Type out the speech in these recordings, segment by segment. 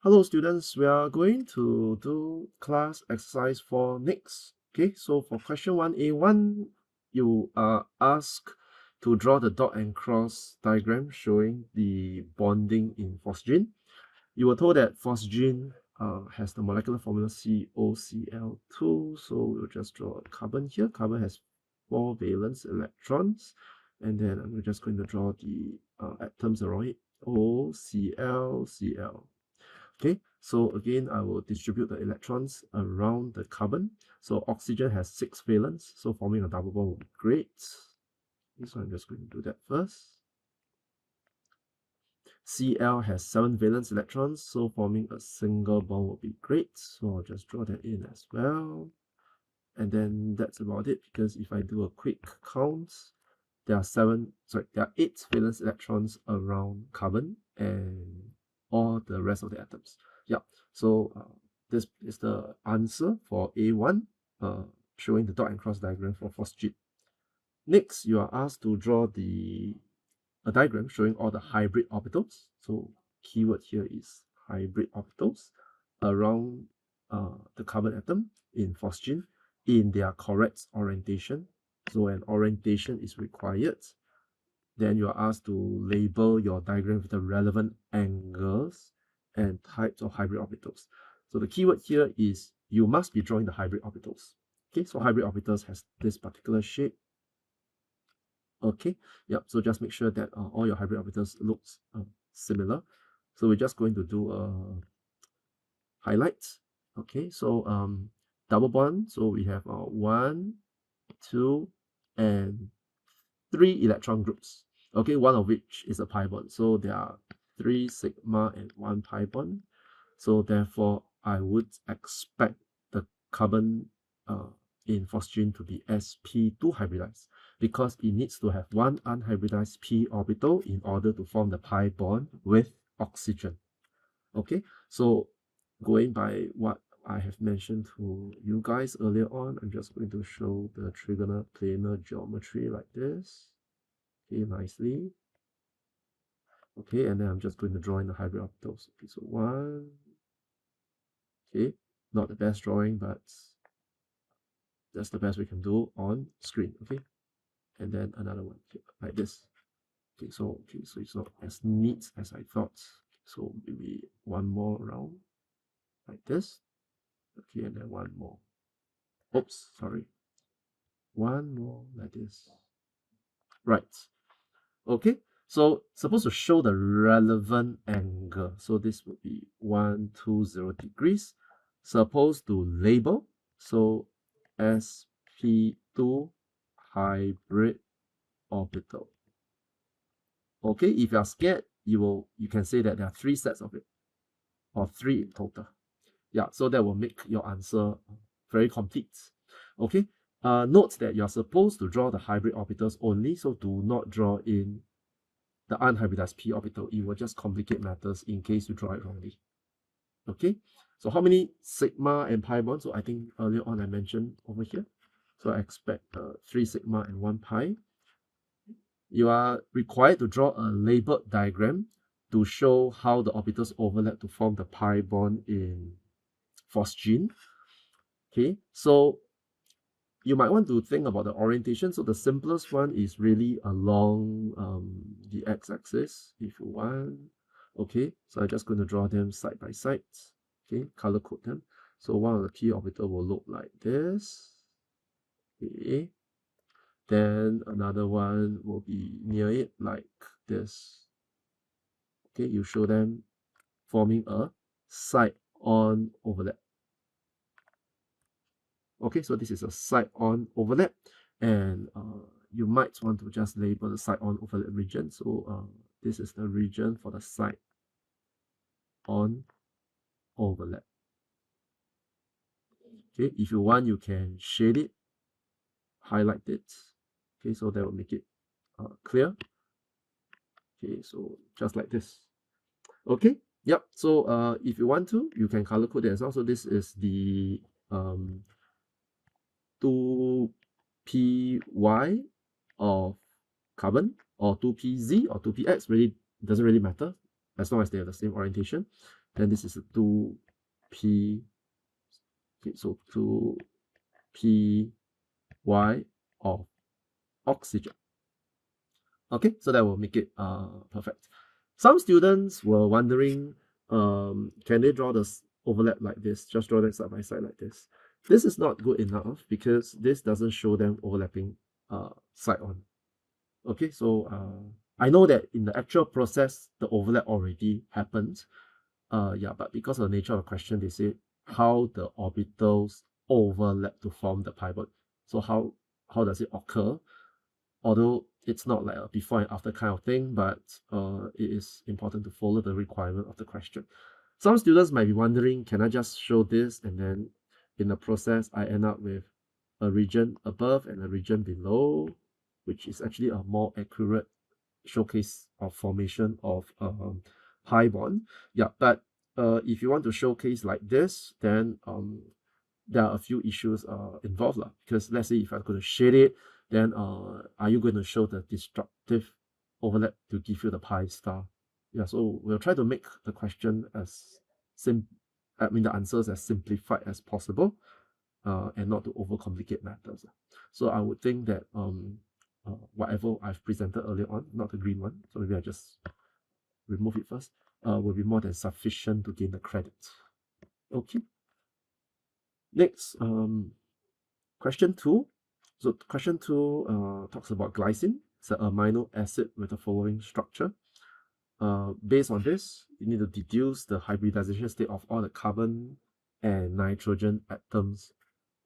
Hello students, we are going to do class exercise 4 next. Okay, so for question 1A1, you are asked to draw the dot and cross diagram showing the bonding in phosgene. You were told that phosgene has the molecular formula COCl2, so we'll just draw a carbon here. Carbon has 4 valence electrons, and then I'm just going to draw the atoms around it, OCl, Cl. Okay, so again, I will distribute the electrons around the carbon. So oxygen has 6 valence, so forming a double bond would be great. Okay, so I'm just going to do that first. Cl has 7 valence electrons, so forming a single bond would be great. So I'll just draw that in as well. And then that's about it, because if I do a quick count, there are 8 valence electrons around carbon and all the rest of the atoms. Yeah, so this is the answer for A1, showing the dot and cross diagram for phosgene. Next, you are asked to draw a diagram showing all the hybrid orbitals. So keyword here is hybrid orbitals around the carbon atom in phosgene in their correct orientation. So an orientation is required. Then you are asked to label your diagram with the relevant angles and types of hybrid orbitals. So the keyword here is you must be drawing the hybrid orbitals. Okay, so hybrid orbitals has this particular shape. Okay, yep, so just make sure that all your hybrid orbitals looks similar. So we're just going to do a highlight. Okay, so double bond, so we have 1, 2, and 3 electron groups. Okay, one of which is a pi bond. So there are 3 sigma and 1 pi bond. So therefore, I would expect the carbon in phosgene to be sp2 hybridized, because it needs to have one unhybridized p orbital in order to form the pi bond with oxygen. Okay, so going by what I have mentioned to you guys earlier on, I'm just going to show the trigonal planar geometry like this. Okay, nicely. Okay, and then I'm just going to draw in the hybrid orbitals. Okay, so 1. Okay, not the best drawing, but that's the best we can do on screen. Okay, and then another one like this. Okay, so it's not as neat as I thought. So maybe one more round like this. Okay, and then one more. Oops, sorry. One more like this. Right. Okay, so supposed to show the relevant angle. So this would be 120 degrees. Supposed to label. So sp2 hybrid orbital. Okay, if you are scared, you can say that there are 3 sets of it, or 3 in total. Yeah, so that will make your answer very complete. Okay, note that you're supposed to draw the hybrid orbitals only, so do not draw in the unhybridized p orbital. It will just complicate matters in case you draw it wrongly. Okay, so how many sigma and pi bonds? So I think earlier on I mentioned over here. So I expect 3 sigma and 1 pi. You are required to draw a labeled diagram to show how the orbitals overlap to form the pi bond in phosgene. Okay, so you might want to think about the orientation. So the simplest one is really along the x-axis, if you want. Okay, so I'm just going to draw them side by side. Okay, color code them. So one of the p orbital will look like this. Okay, then another one will be near it like this. Okay, you show them forming a side-on overlap. Okay, so this is a side-on overlap, and you might want to just label the side-on overlap region. So this is the region for the side-on overlap. Okay, if you want, you can shade it, highlight it. Okay, so that will make it clear. Okay, so just like this. Okay, yep. So if you want to, you can color code it as well. So this is the 2py of carbon, or 2pz or 2px, really doesn't really matter as long as they have the same orientation. then this is a 2p, okay, so 2py of oxygen. Okay, so that will make it perfect. Some students were wondering, can they draw this overlap like this? Just draw them side by side like this. This is not good enough because this doesn't show them overlapping side on. Okay, so I know that in the actual process, the overlap already happened. Yeah, but because of the nature of the question, they say how the orbitals overlap to form the pi bond. So how does it occur? Although it's not like a before and after kind of thing, but it is important to follow the requirement of the question. Some students might be wondering, can I just show this and then in the process I end up with a region above and a region below, which is actually a more accurate showcase of formation of pi bond. Yeah, but if you want to showcase like this, then there are a few issues involved lah. Because let's say if I'm going to shade it, then are you going to show the destructive overlap to give you the pi star? Yeah, so we'll try to make the question as the answers as simplified as possible, and not to overcomplicate matters. So I would think that whatever I've presented earlier on, not the green one, so maybe I just remove it first, will be more than sufficient to gain the credit. Okay. Next, question 2. So question 2 talks about glycine. It's an amino acid with the following structure. Based on this, you need to deduce the hybridization state of all the carbon and nitrogen atoms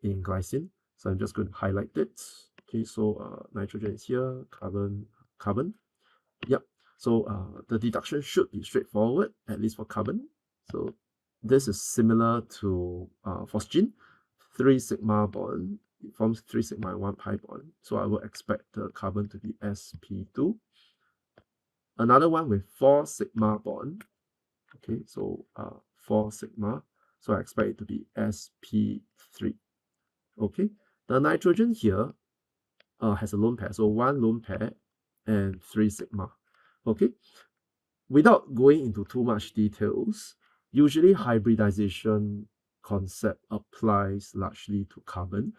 in glycine. So I'm just going to highlight it. Okay, so nitrogen is here, carbon. Yep. So the deduction should be straightforward, at least for carbon. So this is similar to phosgene, 3 sigma bond. It forms 3 sigma and 1 pi bond. So I will expect the carbon to be sp2. Another one with 4 sigma bond. Okay, so 4 sigma. So I expect it to be sp3. Okay, the nitrogen here has a lone pair. So 1 lone pair and 3 sigma. Okay, without going into too much details, usually hybridization concept applies largely to carbon.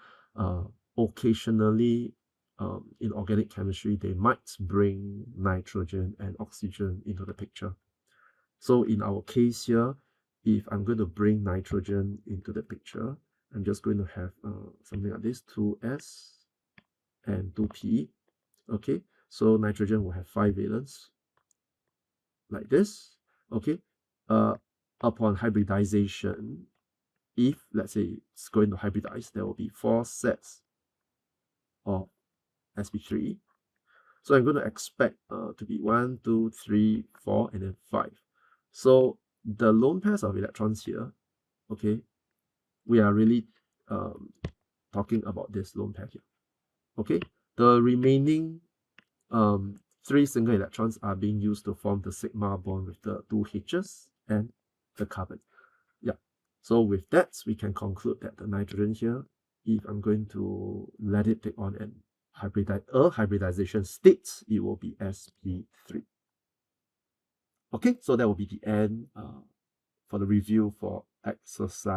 Occasionally, in organic chemistry, they might bring nitrogen and oxygen into the picture. So in our case here, if I'm going to bring nitrogen into the picture, I'm just going to have something like this, 2s and 2p. Okay, so nitrogen will have 5 valence like this. Okay, upon hybridization, if let's say it's going to hybridize, there will be 4 sets of sp3. So I'm going to expect to be 1, 2, 3, 4, and then 5. So the lone pairs of electrons here, okay, we are really talking about this lone pair here. Okay, the remaining 3 single electrons are being used to form the sigma bond with the 2 H's and the carbon. Yeah. So with that, we can conclude that the nitrogen here, if I'm going to let it take on an hybridization state, it will be sp3. Okay, so that will be the end for the review for exercise